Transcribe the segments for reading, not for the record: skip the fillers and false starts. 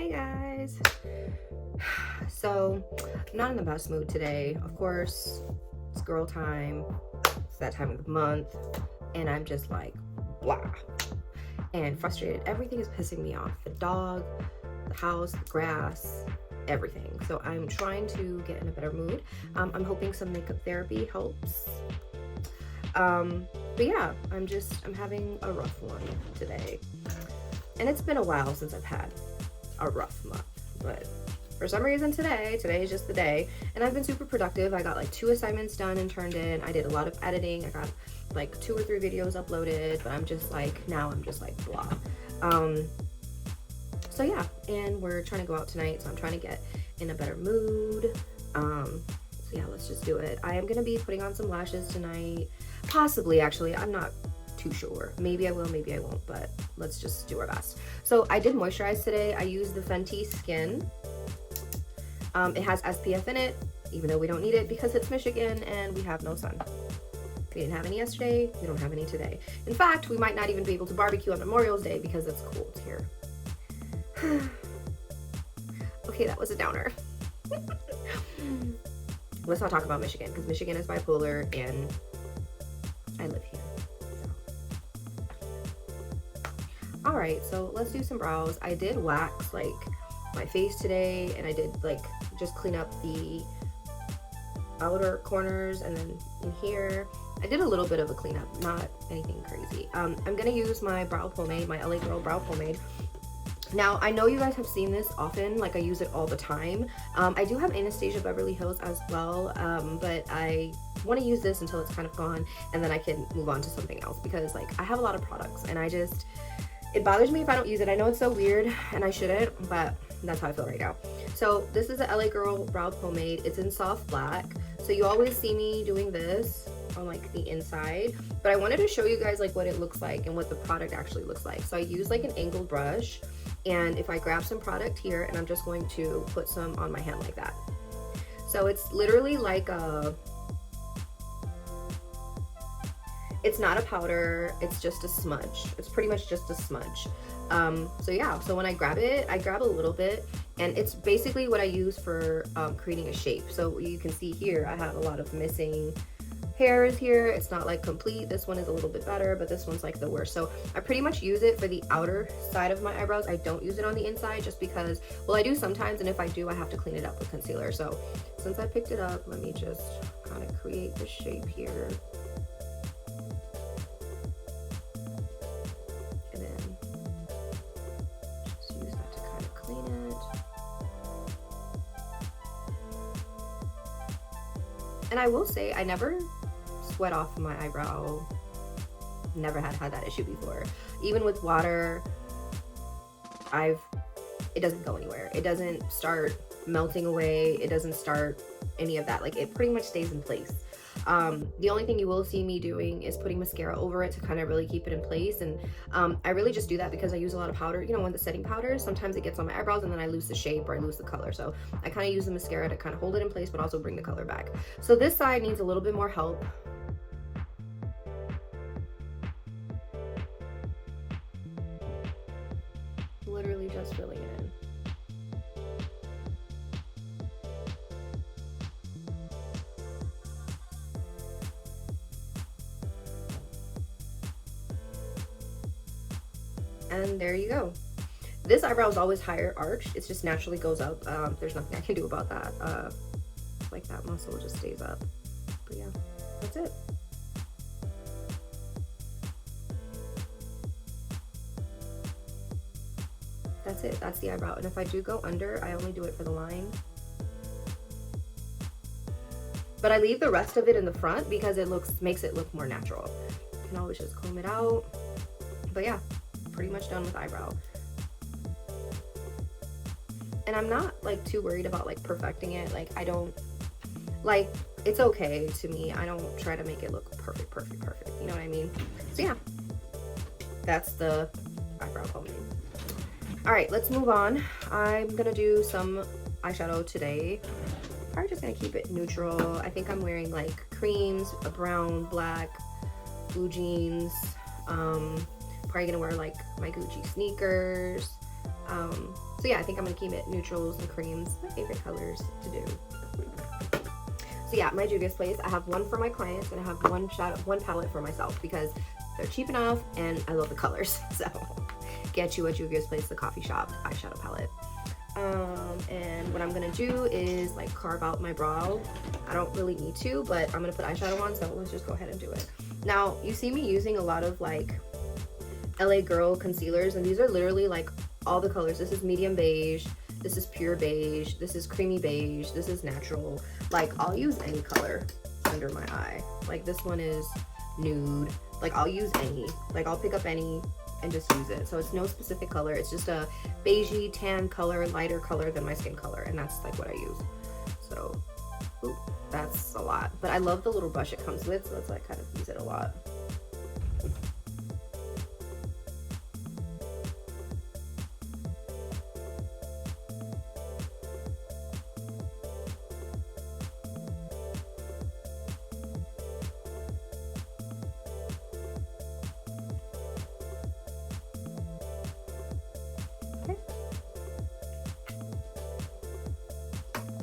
Hey guys. So I'm not in the best mood today. Of course, it's girl time. It's that time of the month, and I'm just like blah and frustrated. Everything is pissing me off. The dog, the house, the grass, everything. So I'm trying to get in a better mood. I'm hoping some makeup therapy helps. But yeah, I'm having a rough one today. And it's been a while since I've had a rough month, but for some reason today is just the day, and I've been super productive. I got like 2 assignments done and turned in. I did a lot of editing. I got like 2 or 3 videos uploaded, but I'm just like blah. So yeah, and we're trying to go out tonight, so I'm trying to get in a better mood. So yeah, let's just do it. I am gonna be putting on some lashes tonight, possibly. Actually, I'm not too sure. Maybe I will, maybe I won't, but let's just do our best. So I did moisturize today. I used the Fenty Skin. It has SPF in it, even though we don't need it because it's Michigan and we have no sun. We didn't have any yesterday, we don't have any today. In fact, we might not even be able to barbecue on Memorial Day because it's cold here. Okay, that was a downer. Let's not talk about Michigan, because Michigan is bipolar and I live here. All right, so let's do some brows. I did wax like my face today, and I did like just clean up the outer corners, and then in here I did a little bit of a cleanup, not anything crazy. I'm gonna use my brow pomade, my LA Girl brow pomade. Now, I know you guys have seen this often, like I use it all the time. I do have Anastasia Beverly Hills as well, but I want to use this until it's kind of gone, and then I can move on to something else, because like I have a lot of products and it bothers me if I don't use it. I know it's so weird and I shouldn't, but that's how I feel right now. So this is the LA Girl brow pomade. It's in soft black. So you always see me doing this on like the inside, but I wanted to show you guys like what it looks like and what the product actually looks like. So I use like an angled brush, and if I grab some product here, and I'm just going to put some on my hand like that. So it's literally like it's not a powder, it's just a smudge. It's pretty much just a smudge. So yeah, so when I grab it, I grab a little bit, and it's basically what I use for creating a shape. So you can see here, I have a lot of missing hairs here. It's not like complete. This one is a little bit better, but this one's like the worst. So I pretty much use it for the outer side of my eyebrows. I don't use it on the inside just because, well, I do sometimes, and if I do, I have to clean it up with concealer. So since I picked it up, let me just kind of create the shape here. And I will say, I never sweat off my eyebrow. Never had that issue before. Even with water, it doesn't go anywhere. It doesn't start melting away. It doesn't start any of that. Like, it pretty much stays in place. The only thing you will see me doing is putting mascara over it to kind of really keep it in place. And I really just do that because I use a lot of powder. You know, when the setting powder, sometimes it gets on my eyebrows and then I lose the shape or I lose the color. So I kind of use the mascara to kind of hold it in place, but also bring the color back. So this side needs a little bit more help. Literally just filling it in. And there you go. This eyebrow is always higher arched. It just naturally goes up. There's nothing I can do about that. Like that muscle just stays up. But yeah, that's it. That's it. That's the eyebrow. And if I do go under, I only do it for the line. But I leave the rest of it in the front because it makes it look more natural. You can always just comb it out. But yeah, pretty much done with eyebrow. And I'm not like too worried about like perfecting it. Like, I don't, like, it's okay to me. I don't try to make it look perfect. You know what I mean? So yeah, that's the eyebrow pomade. All right, let's move on. I'm gonna do some eyeshadow today. Probably just gonna keep it neutral. I think I'm wearing like creams, a brown, black, blue jeans, probably gonna wear like my Gucci sneakers, So yeah, I think I'm gonna keep it neutrals and creams, my favorite colors to do. So yeah, my Juvia's Place, I have one for my clients and I have one palette for myself because they're cheap enough and I love the colors. So get you a Juvia's Place, the coffee shop eyeshadow palette. And what I'm gonna do is like carve out my brow. I don't really need to, but I'm gonna put eyeshadow on, so let's just go ahead and do it. Now, you see me using a lot of like LA Girl concealers, and these are literally like all the colors. This is medium beige, this is pure beige, this is creamy beige, this is natural. Like, I'll use any color under my eye. Like, this one is nude. Like, I'll use any. Like, I'll pick up any and just use it. So it's no specific color. It's just a beigey tan color, lighter color than my skin color, and that's like what I use. So, ooh, that's a lot. But I love the little brush it comes with, so that's why I kind of use it a lot.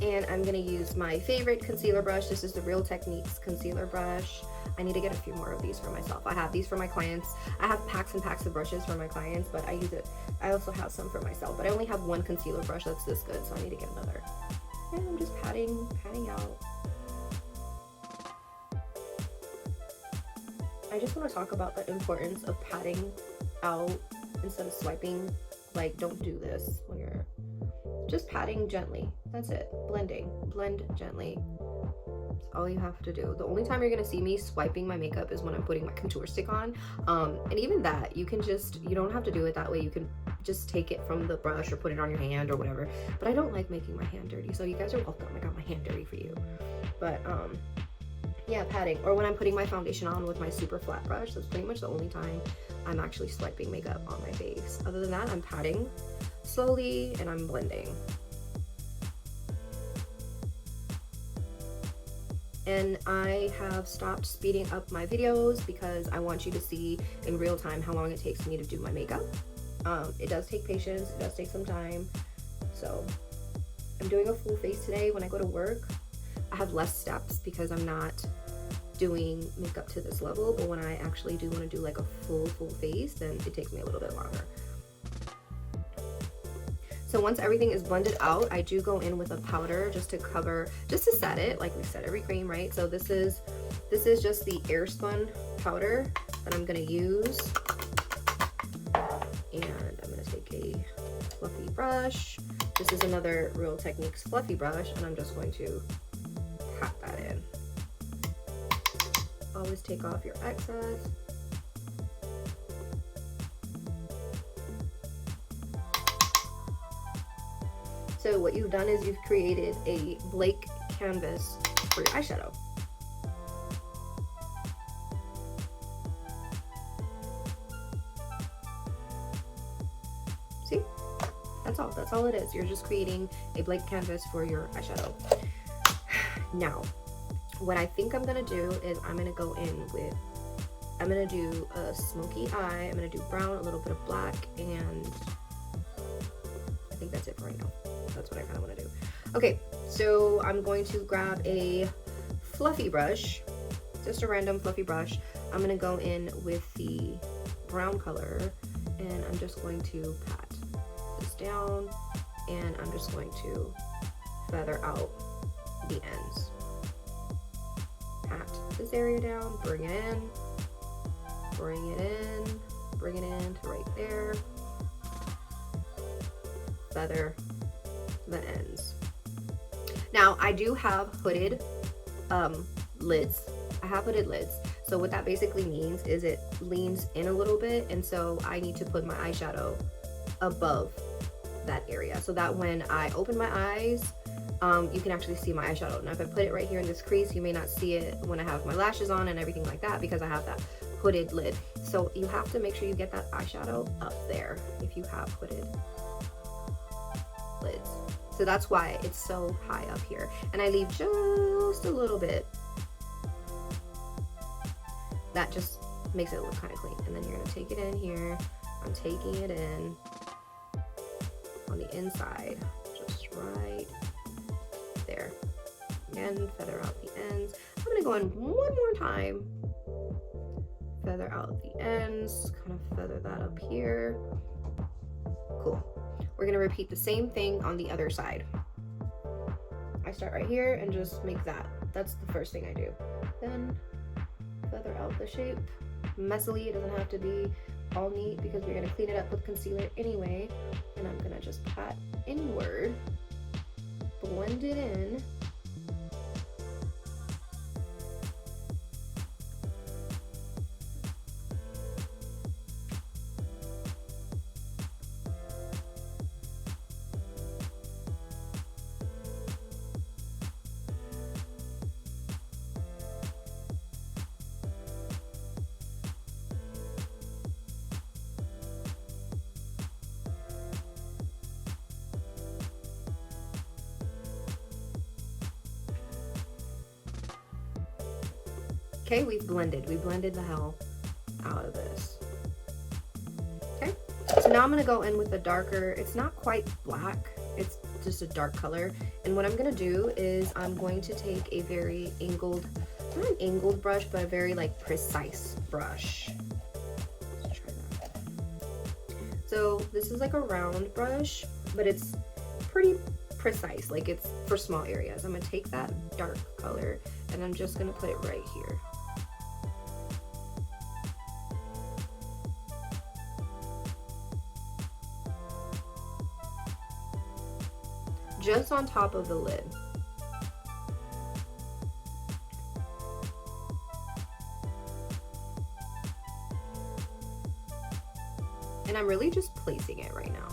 And I'm gonna use my favorite concealer brush. This is the Real Techniques concealer brush. I need to get a few more of these for myself. I have these for my clients. I have packs and packs of brushes for my clients, but I use it. I also have some for myself, but I only have one concealer brush that's this good, so I need to get another. And I'm just patting out. I just want to talk about the importance of patting out instead of swiping. Like, don't do this when you're just patting gently. That's it. Blending. Blend gently. That's all you have to do. The only time you're gonna see me swiping my makeup is when I'm putting my contour stick on. And even that, you can just, you don't have to do it that way. You can just take it from the brush or put it on your hand or whatever. But I don't like making my hand dirty, so you guys are welcome. I got my hand dirty for you. But yeah, patting. Or when I'm putting my foundation on with my super flat brush, that's pretty much the only time I'm actually swiping makeup on my face. Other than that, I'm patting slowly and I'm blending. And I have stopped speeding up my videos because I want you to see in real time how long it takes me to do my makeup. It does take patience, it does take some time. So I'm doing a full face today. When I go to work, I have less steps because I'm not doing makeup to this level, but when I actually do want to do like a full face, then it takes me a little bit longer. So once everything is blended out, I do go in with a powder just to cover, just to set it, like we set every cream, right? So this is just the Airspun powder that I'm gonna use. And I'm gonna take a fluffy brush. This is another Real Techniques fluffy brush, and I'm just going to pat that in. Always take off your excess. So what you've done is you've created a blank canvas for your eyeshadow. See? That's all it is. You're just creating a blank canvas for your eyeshadow. Now, what I think I'm gonna do is I'm gonna go in with, I'm gonna do a smoky eye, I'm gonna do brown, a little bit of black, and I think that's it for right now. That's what I kind of want to do. Okay, so I'm going to grab a fluffy brush, just a random fluffy brush. I'm gonna go in with the brown color, and I'm just going to pat this down, and I'm just going to feather out the ends. Pat this area down, bring it in, bring it in, bring it in to right there. Feather the ends. Now I do have hooded lids. I have hooded lids. So what that basically means is it leans in a little bit, and so I need to put my eyeshadow above that area so that when I open my eyes, you can actually see my eyeshadow. Now if I put it right here in this crease, you may not see it when I have my lashes on and everything like that because I have that hooded lid. So you have to make sure you get that eyeshadow up there if you have hooded lids. So that's why it's so high up here. And I leave just a little bit. That just makes it look kind of clean. And then you're gonna take it in here. I'm taking it in. on the inside, just right there. Again, feather out the ends. I'm gonna go in one more time. Feather out the ends, kind of feather that up here. Cool. We're gonna repeat the same thing on the other side. I start right here and just make that. That's the first thing I do. Then feather out the shape. Messily, it doesn't have to be all neat because we're gonna clean it up with concealer anyway. And I'm gonna just pat inward, blend it in. Okay, we blended the hell out of this. Okay, so now I'm gonna go in with a darker, it's not quite black, it's just a dark color. And what I'm gonna do is I'm going to take a very angled, not an angled brush, but a very like precise brush. Let's try that. So this is like a round brush, but it's pretty precise, like it's for small areas. I'm gonna take that dark color and I'm just gonna put it right here. Just on top of the lid. And I'm really just placing it right now.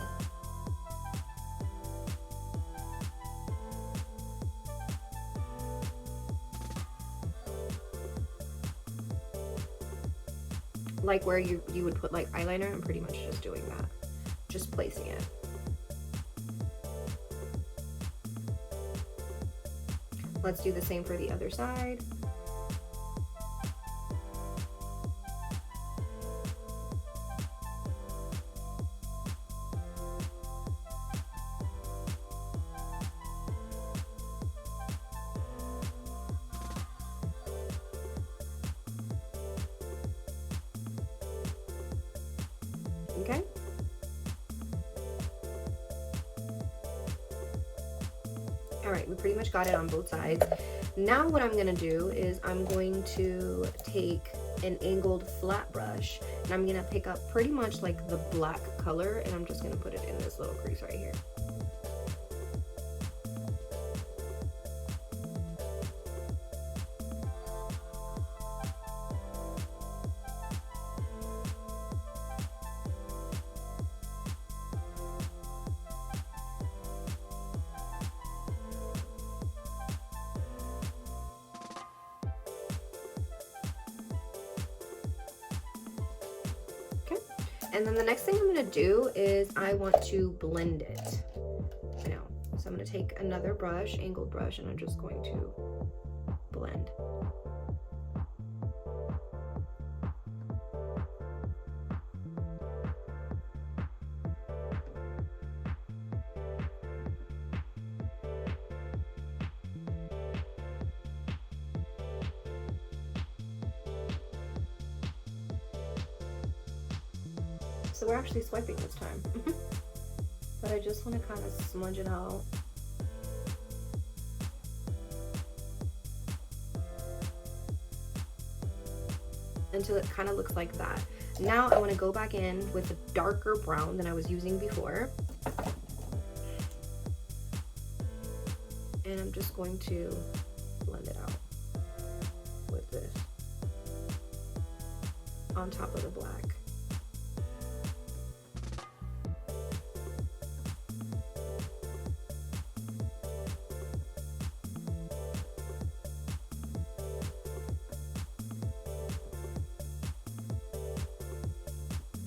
Like where you would put like eyeliner, I'm pretty much just doing that. Just placing it. Let's do the same for the other side. Okay. All right, we pretty much got it on both sides. Now what I'm gonna do is I'm going to take an angled flat brush and I'm gonna pick up pretty much like the black color and I'm just gonna put it in this little crease right here. And then the next thing I'm gonna do is I want to blend it. Now, so I'm gonna take another brush, angled brush, and I'm just going to blend. So we're actually swiping this time. But I just want to kind of smudge it out. Until it kind of looks like that. Now I want to go back in with a darker brown than I was using before. And I'm just going to blend it out with this on top of the black.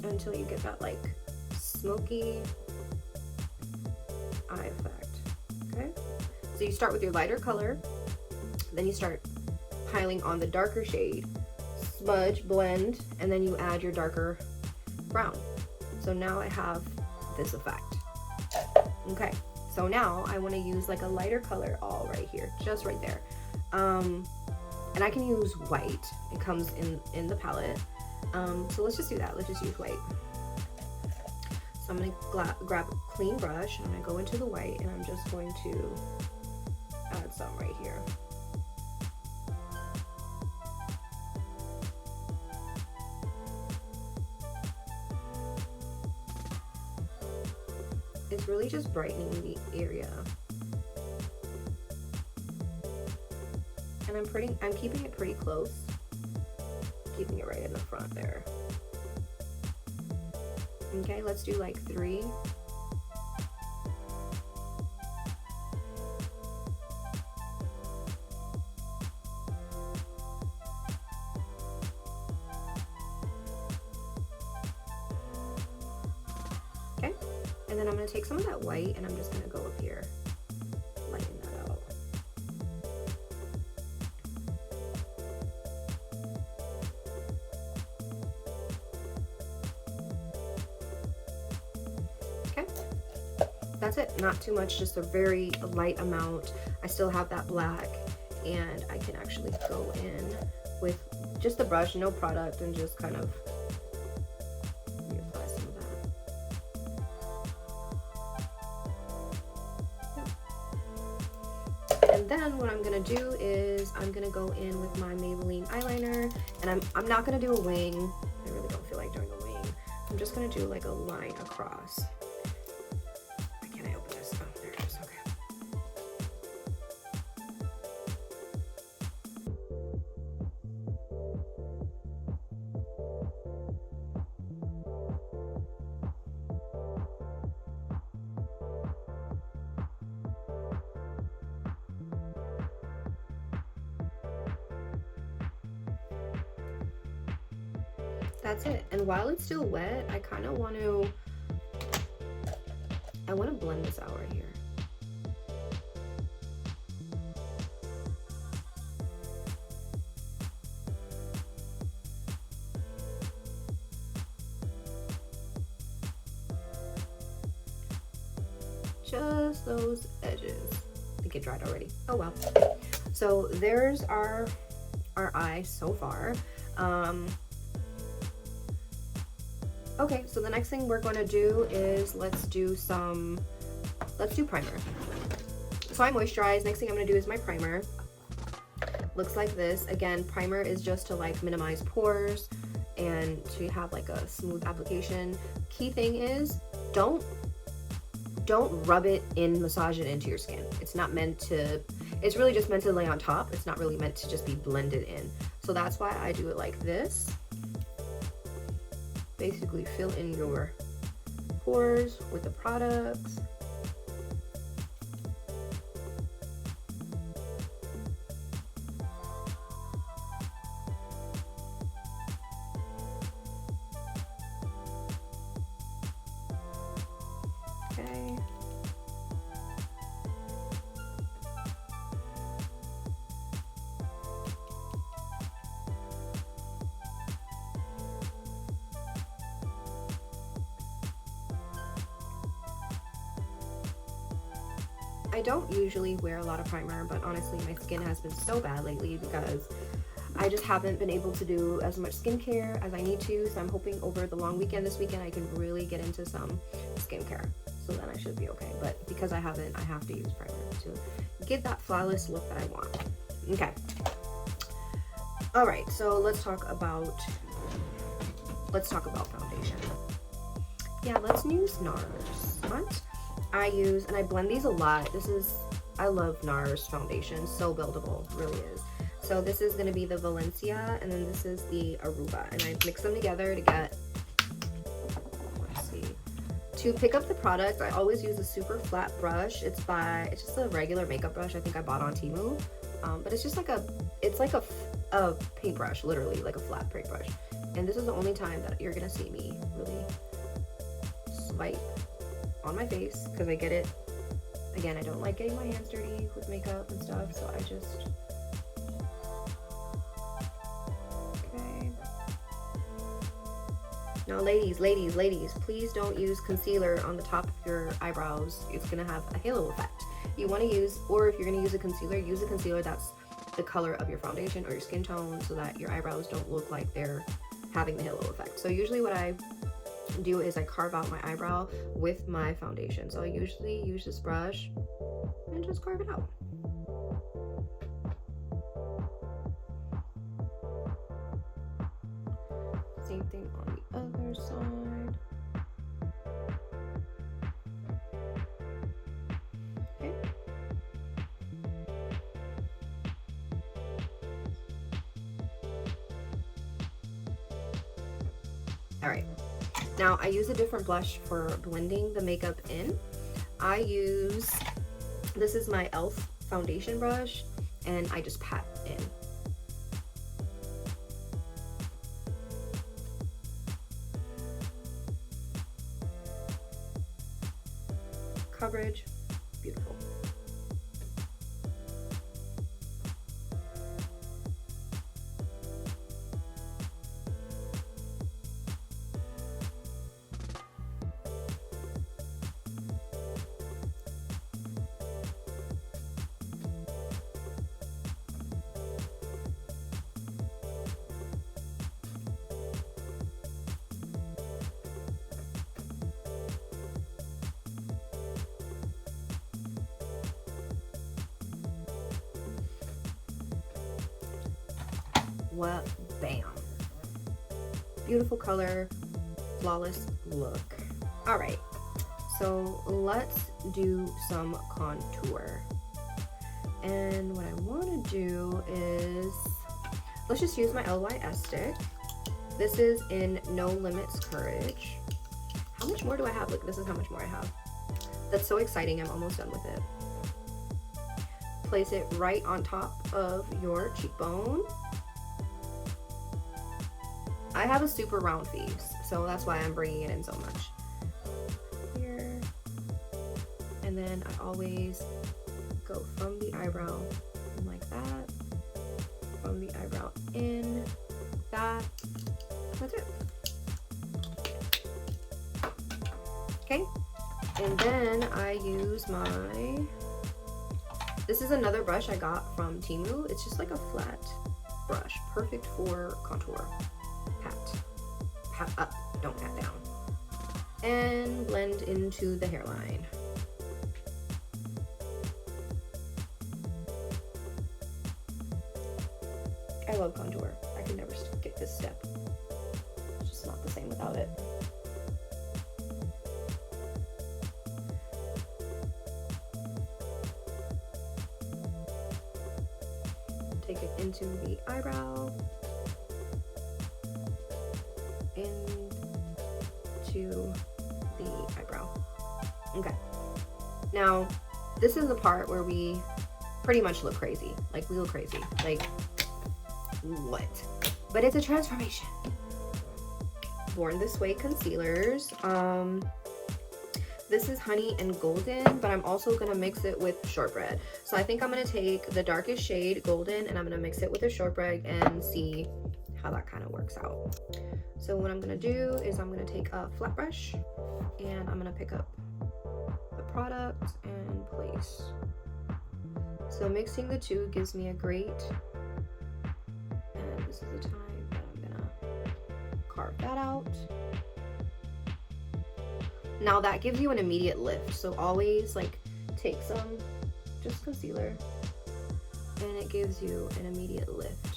Until you get that like smoky eye effect. Okay, so you start with your lighter color, then you start piling on the darker shade, smudge, blend, and then you add your darker brown. So now I have this effect. Okay, so now I want to use like a lighter color all right here, just right there. And I can use white. It comes in the palette. So let's just do that. Let's just use white. So I'm going to grab a clean brush, and I'm going to go into the white, and I'm just going to add some right here. It's really just brightening the area. And I'm keeping it pretty close. Keeping it right in the front there. Okay, let's do like 3. Okay, and then I'm going to take some of that white and I'm just going to go up here, lighten that out. Okay, that's it. Not too much, just a very light amount. I still have that black, and I can actually go in with just the brush, no product, and just kind of reapply some of that. And then what I'm gonna do is I'm gonna go in with my Maybelline eyeliner, and I'm not gonna do a wing. I really don't feel like doing a wing. I'm just gonna do like a line across. Why can't I open this? Oh, there it is. Okay. That's it. And while it's still wet, I kind of want to blend this out right here. Just those edges. I think it dried already. Oh well. So there's our eye so far. Okay, so the next thing we're going to do is let's do primer. So I moisturize. Next thing I'm going to do is my primer. Looks like this. Again, primer is just to like minimize pores and to have like a smooth application. Key thing is don't rub it in, massage it into your skin. It's not meant to, it's really just meant to lay on top. It's not really meant to just be blended in. So that's why I do it like this. Basically fill in your pores with the products. Okay. I don't usually wear a lot of primer, but honestly my skin has been so bad lately because I just haven't been able to do as much skincare as I need to. So I'm hoping over the long weekend this weekend I can really get into some skincare. So then I should be okay. But because I haven't, I have to use primer to get that flawless look that I want. Okay. All right, so let's talk about foundation. Yeah, let's use NARS. What? I use, and I blend these a lot. I love NARS foundation, so buildable, really is. So this is gonna be the Valencia, and then this is the Aruba, and I mix them together to get, let's see, to pick up the product. I always use a super flat brush. It's just a regular makeup brush I think I bought on Temu, but it's just like a paintbrush, literally like a flat paintbrush. And this is the only time that you're gonna see me really swipe on my face, because I get it, again, I don't like getting my hands dirty with makeup and stuff, so I just, okay, Now, ladies, please don't use concealer on the top of your eyebrows. It's gonna have a halo effect. You wanna use, or if you're gonna use a concealer that's the color of your foundation or your skin tone, so that your eyebrows don't look like they're having the halo effect. So usually what I do is I carve out my eyebrow with my foundation. So I usually use this brush and just carve it out. Same thing on the other side. Okay. All right. Now I use a different blush for blending the makeup in. This is my e.l.f. foundation brush, and I just pat in. Coverage, beautiful. What? Bam. Beautiful color, flawless look. All right, so let's do some contour. And what I want to do is, let's just use my LYS stick. This is in No Limits Courage. How much more do I have? Look, this is how much more I have. That's so exciting. I'm almost done with it. Place it right on top of your cheekbone. I have a super round face, so that's why I'm bringing it in so much. Here. And then I always go from the eyebrow like that. From the eyebrow in, that. That's it. Okay. And then I use this is another brush I got from Temu. It's just like a flat brush, perfect for contour. Pat up, don't pat down. And blend into the hairline. I love contour. I can never skip this step. It's just not the same without it. Take it into the eyebrow. Into the eyebrow. Okay. Now, this is the part where we pretty much look crazy. Like, we look crazy. Like, what? But it's a transformation. Born This Way concealers. This is Honey and Golden, but I'm also gonna mix it with Shortbread. So I think I'm gonna take the darkest shade, Golden, and I'm gonna mix it with the Shortbread and see how that kind of works out. So what I'm gonna do is I'm gonna take a flat brush and I'm gonna pick up the product and place. So mixing the two gives me a great, and this is the time that I'm gonna carve that out. Now that gives you an immediate lift, so always like take some just concealer and it gives you an immediate lift.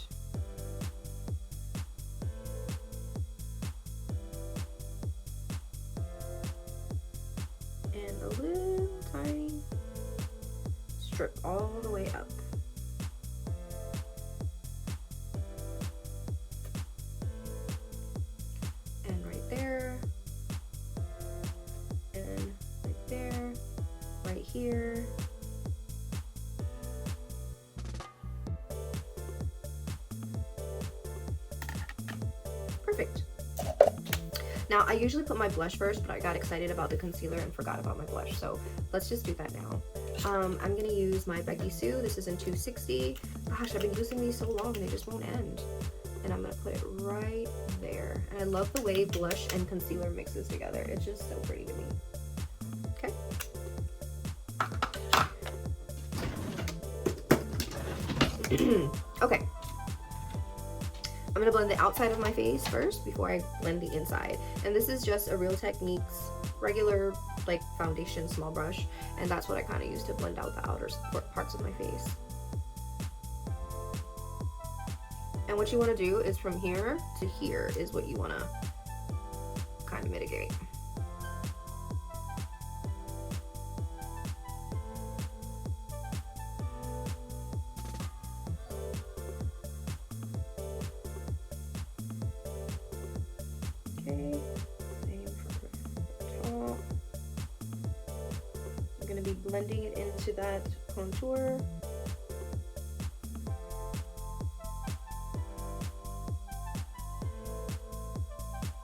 And a little tiny strip all the way up. And right there. And right there. Right here. Perfect. Now, I usually put my blush first, but I got excited about the concealer and forgot about my blush. So let's just do that now. I'm going to use my Becky Sue. This is in 260. Gosh, I've been using these so long and they just won't end. and I'm gonna put it right there. And I love the way blush and concealer mixes together. It's just so pretty to me. Okay. Okay. I'm gonna blend the outside of my face first before I blend the inside. And this is just a Real Techniques regular like foundation small brush, and that's what I kind of use to blend out the outer parts of my face. And what you want to do is from here to here is what you want to kind of mitigate. Okay, same for the top. I'm going to be blending it into that contour.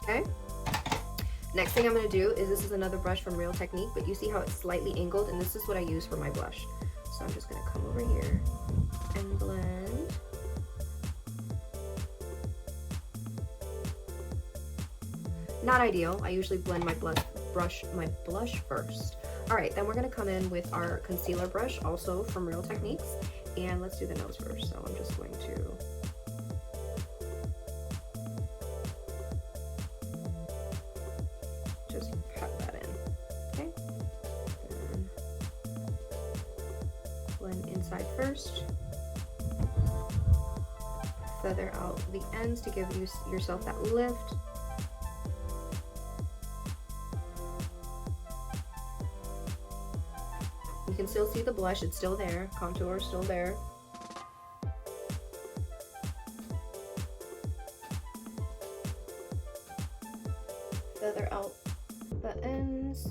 Okay. Next thing I'm going to do is, this is another brush from Real Technique, but you see how it's slightly angled, and this is what I use for my blush. So I'm just going to come over here and blend. Not ideal. I usually blend my blush first. All right, then we're going to come in with our concealer brush, also from Real Techniques, and let's do the nose first. So I'm just going to just pat that in. Okay, then blend inside first. Feather out the ends to give yourself that lift. You can still see the blush, it's still there, contour is still there. Feather out the ends.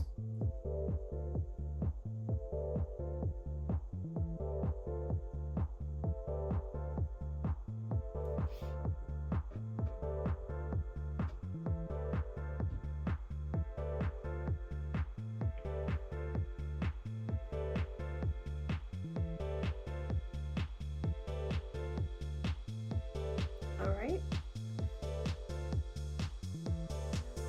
All right.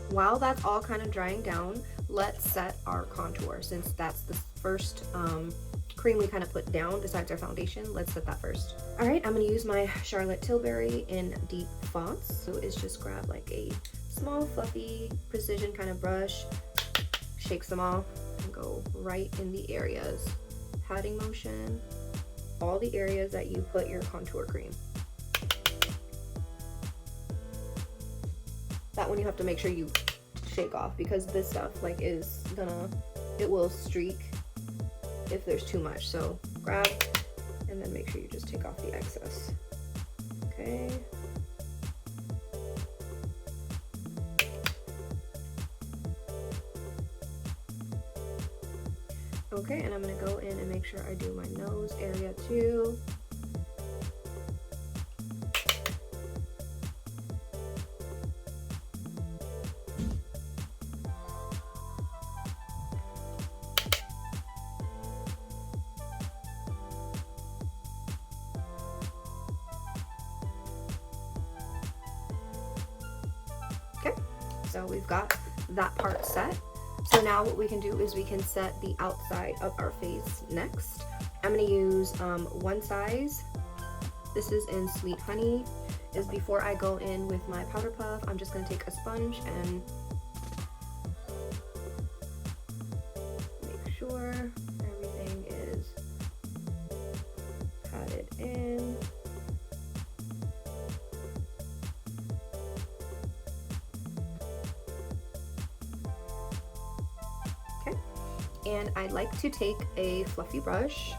While that's all kind of drying down, let's set our contour, since that's the first cream we kind of put down besides our foundation. Let's set that first. All right, I'm going to use my Charlotte Tilbury in deep fonts. So it's just grab like a small fluffy precision kind of brush, shakes them off, and go right in the areas. Patting motion, all the areas that you put your contour cream. That one you have to make sure you shake off, because this stuff like it will streak if there's too much. So grab and then make sure you just take off the excess. Okay. Okay, and I'm gonna go in and make sure I do my nose area too. Okay, so we've got that part set. So now what we can do is we can set the outside of our face next. I'm going to use one size. This is in Sweet Honey. Is before I go in with my powder puff, I'm just going to take a sponge and make sure everything is patted in. And I like to take a fluffy brush.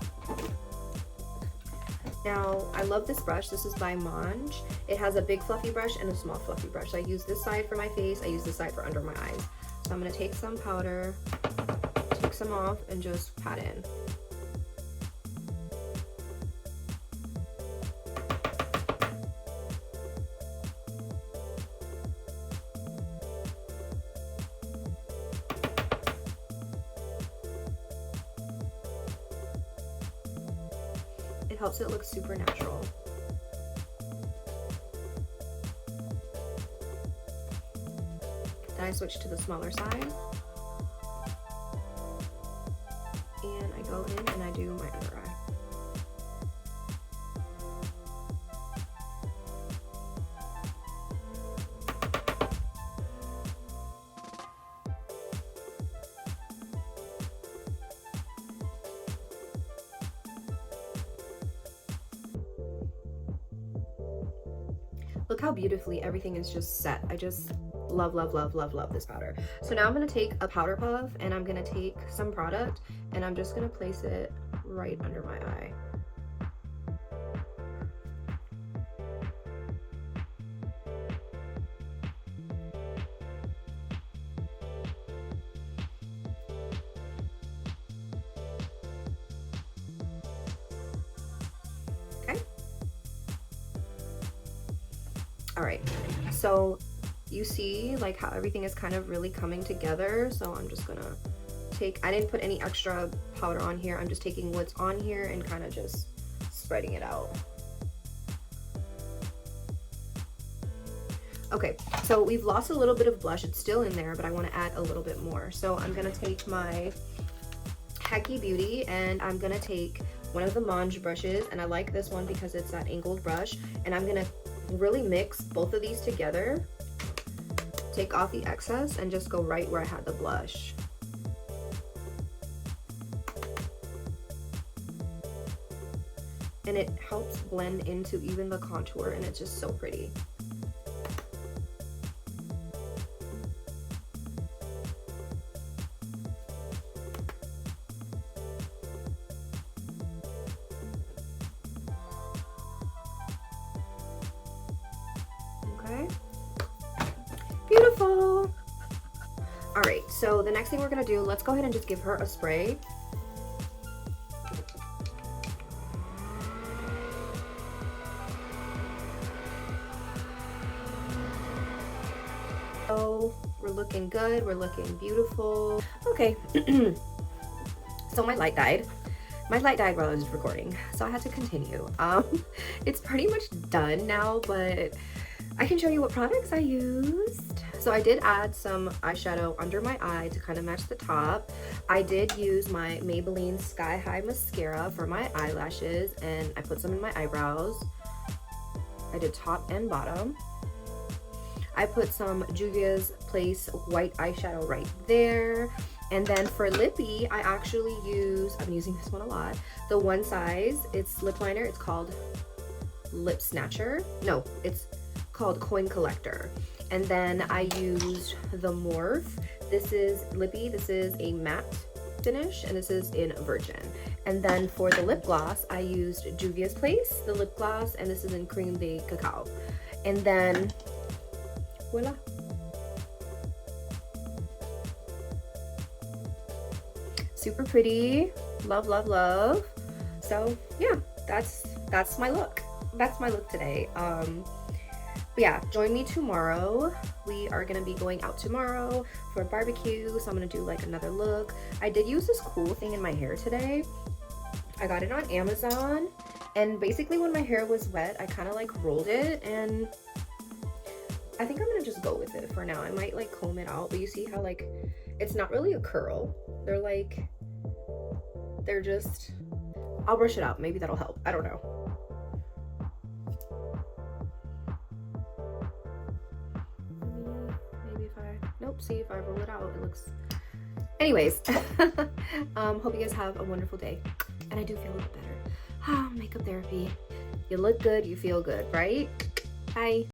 Now, I love this brush. This is by Monge. It has a big fluffy brush and a small fluffy brush. I use this side for my face. I use this side for under my eyes. So I'm going to take some powder, take some off, and just pat in. It helps it look super natural. I switch to the smaller side. And I go in and I do my under eye. Look how beautifully everything is just set. I just love, love, love, love, love this powder. So now I'm gonna take a powder puff and I'm gonna take some product and I'm just gonna place it right under my eye. Okay. All right, so you see like how everything is kind of really coming together. So I'm just gonna take, I didn't put any extra powder on here. I'm just taking what's on here and kind of just spreading it out. Okay, so we've lost a little bit of blush. It's still in there, but I want to add a little bit more. So I'm gonna take my Hacky Beauty and I'm gonna take one of the Mange brushes, and I like this one because it's that angled brush, and I'm gonna really mix both of these together, take off the excess, and just go right where I had the blush. And it helps blend into even the contour, and it's just so pretty. Okay, beautiful. All right, so the next thing we're gonna do, let's go ahead and just give her a spray. So we're looking good, we're looking beautiful. Okay, so my light died. My light died while I was recording, so I had to continue. It's pretty much done now, but I can show you what products I used. So I did add some eyeshadow under my eye to kind of match the top. I did use my Maybelline Sky High mascara for my eyelashes, and I put some in my eyebrows. I did top and bottom. I put some Juvia's Place white eyeshadow right there. And then for lippie, I actually use, I'm using this one a lot, the One Size, it's lip liner, it's called Lip Snatcher. No, it's called Coin Collector. And then I used the Morph. This is lippie, this is a matte finish, and this is in Virgin. And then for the lip gloss, I used Juvia's Place, the lip gloss, and this is in Cream de Cacao. And then, voila. Super pretty, love, love, love. So yeah, that's my look. That's my look today. But yeah, join me tomorrow. We are gonna be going out tomorrow for a barbecue, so I'm gonna do like another look. I did use this cool thing in my hair today. I got it on Amazon, and basically when my hair was wet, I kind of like rolled it, and I think I'm gonna just go with it for now. I might like comb it out, but you see how like it's not really a curl. They're just, I'll brush it out. Maybe that'll help. I don't know. Maybe if I, nope, see if I roll it out, it looks, anyways. Hope you guys have a wonderful day. And I do feel a little better. Makeup therapy. You look good, you feel good, right? Bye.